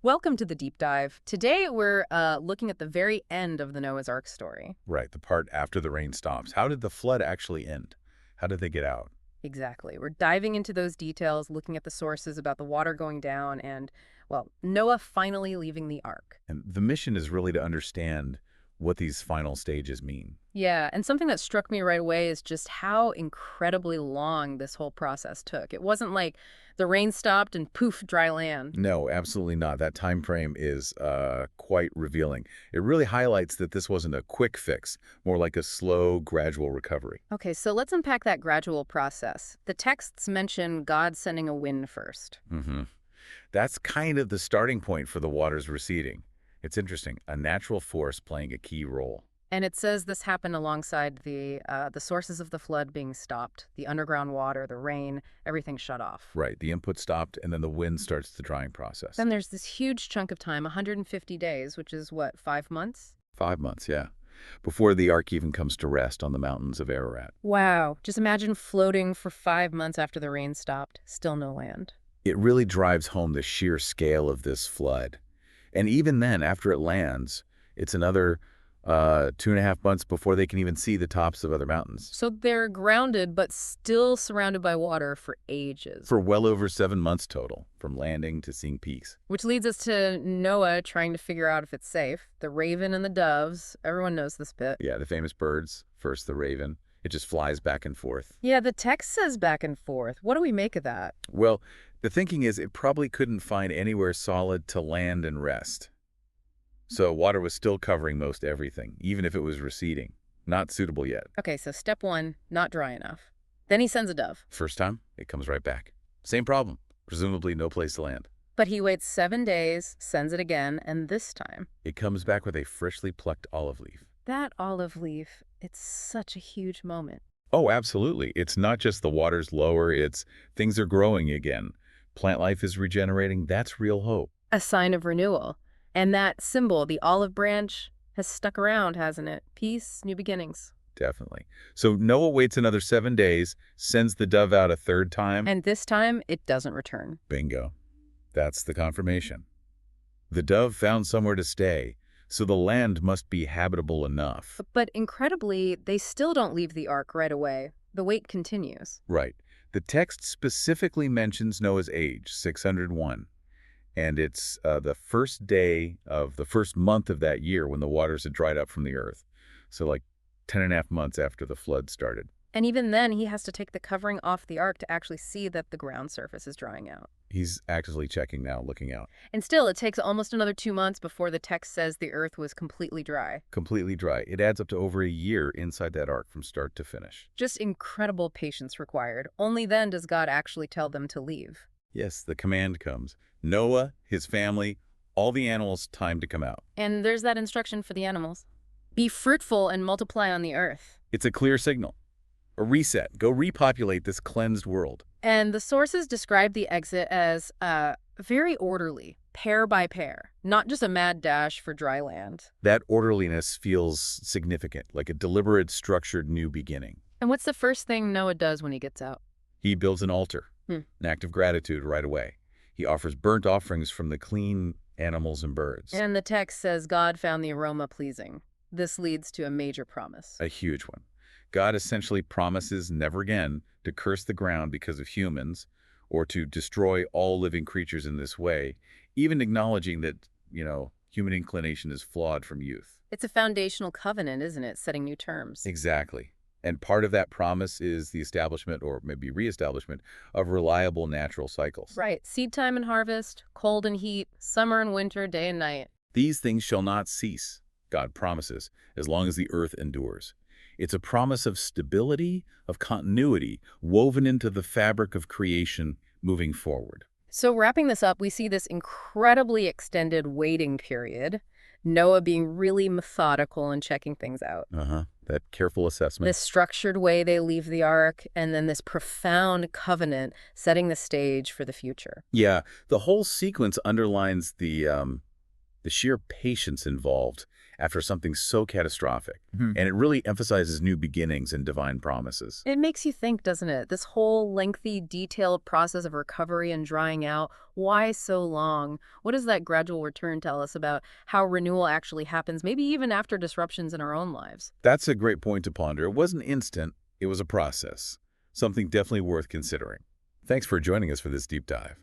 Welcome to the deep dive. Today we're looking at the very end of the Noah's Ark story. Right, the part after the rain stops. How did the flood actually end? How did they get out? Exactly. We're diving into those details, looking at the sources about the water going down and, well, Noah finally leaving the Ark. And the mission is really to understand what these final stages mean. Yeah, and something that struck me right away is just how incredibly long this whole process took. It wasn't like the rain stopped and poof, dry land. No, absolutely not. That time frame is quite revealing. It really highlights that this wasn't a quick fix, more like a slow, gradual recovery. Okay, so let's unpack that gradual process. The texts mention God sending a wind first. hmm That's kind of the starting point for the waters receding. It's interesting, a natural force playing a key role. And it says this happened alongside the sources of the flood being stopped, the underground water, the rain, everything shut off. Right, the input stopped, and then the wind starts the drying process. Then there's this huge chunk of time, 150 days, which is what, 5 months? 5 months, yeah. Before the ark even comes to rest on the mountains of Ararat. Wow. Just imagine floating for 5 months after the rain stopped, still no land. It really drives home the sheer scale of this flood. And even then, after it lands, it's another 2.5 months before they can even see the tops of other mountains. So they're grounded, but still surrounded by water for ages. For well over 7 months total, from landing to seeing peaks. Which leads us to Noah trying to figure out if it's safe. The raven and the doves, everyone knows this bit. Yeah, the famous birds. First the raven. It just flies back and forth. Yeah, the text says back and forth. What do we make of that? Well, the thinking is it probably couldn't find anywhere solid to land and rest. So water was still covering most everything, even if it was receding. Not suitable yet. Okay, so step one, not dry enough. Then he sends a dove. First time, it comes right back. Same problem. Presumably no place to land. But he waits 7 days, sends it again, and this time, It comes back with a freshly plucked olive leaf. that olive leaf, it's such a huge moment. Oh, absolutely. It's not just the water's lower, it's things are growing again. Plant life is regenerating. That's real hope. A sign of renewal. And that symbol, the olive branch, has stuck around, hasn't it? Peace, new beginnings. Definitely. So Noah waits another 7 days, sends the dove out a third time. And this time, it doesn't return. Bingo. That's the confirmation. The dove found somewhere to stay, so the land must be habitable enough. But incredibly, they still don't leave the ark right away. The wait continues. Right. The text specifically mentions Noah's age, 601. And it's the first day of the first month of that year when the waters had dried up from the earth. So like 10.5 months after the flood started. And even then, he has to take the covering off the ark to actually see that the ground surface is drying out. He's actively checking now, looking out. And still, it takes almost another 2 months before the text says the earth was completely dry. Completely dry. It adds up to over a year inside that ark from start to finish. Just incredible patience required. Only then does God actually tell them to leave. Yes, the command comes. Noah, his family, all the animals, time to come out. And there's that instruction for the animals. Be fruitful and multiply on the earth. It's a clear signal. A reset. Go repopulate this cleansed world. And the sources describe the exit as very orderly, pair by pair, not just a mad dash for dry land. That orderliness feels significant, like a deliberate, structured new beginning. And what's the first thing Noah does when he gets out? He builds an altar, Hmm. an act of gratitude right away. He offers burnt offerings from the clean animals and birds. And the text says God found the aroma pleasing. This leads to a major promise. A huge one. God essentially promises never again to curse the ground because of humans or to destroy all living creatures in this way, even acknowledging that, human inclination is flawed from youth. It's a foundational covenant, isn't it? Setting new terms. Exactly. And part of that promise is the establishment, or maybe reestablishment, of reliable natural cycles. Right. Seed time and harvest, cold and heat, summer and winter, day and night. These things shall not cease, God promises, as long as the earth endures. It's a promise of stability, of continuity, woven into the fabric of creation moving forward. So wrapping this up, we see this incredibly extended waiting period. Noah being really methodical and checking things out. That careful assessment. This structured way they leave the ark, and then this profound covenant setting the stage for the future. Yeah, the whole sequence underlines the sheer patience involved after something so catastrophic. Mhm. And it really emphasizes new beginnings and divine promises. It makes you think, doesn't it? This whole lengthy, detailed process of recovery and drying out, why so long? What does that gradual return tell us about how renewal actually happens, maybe even after disruptions in our own lives? That's a great point to ponder. It wasn't instant, it was a process. Something definitely worth considering. Thanks for joining us for this deep dive.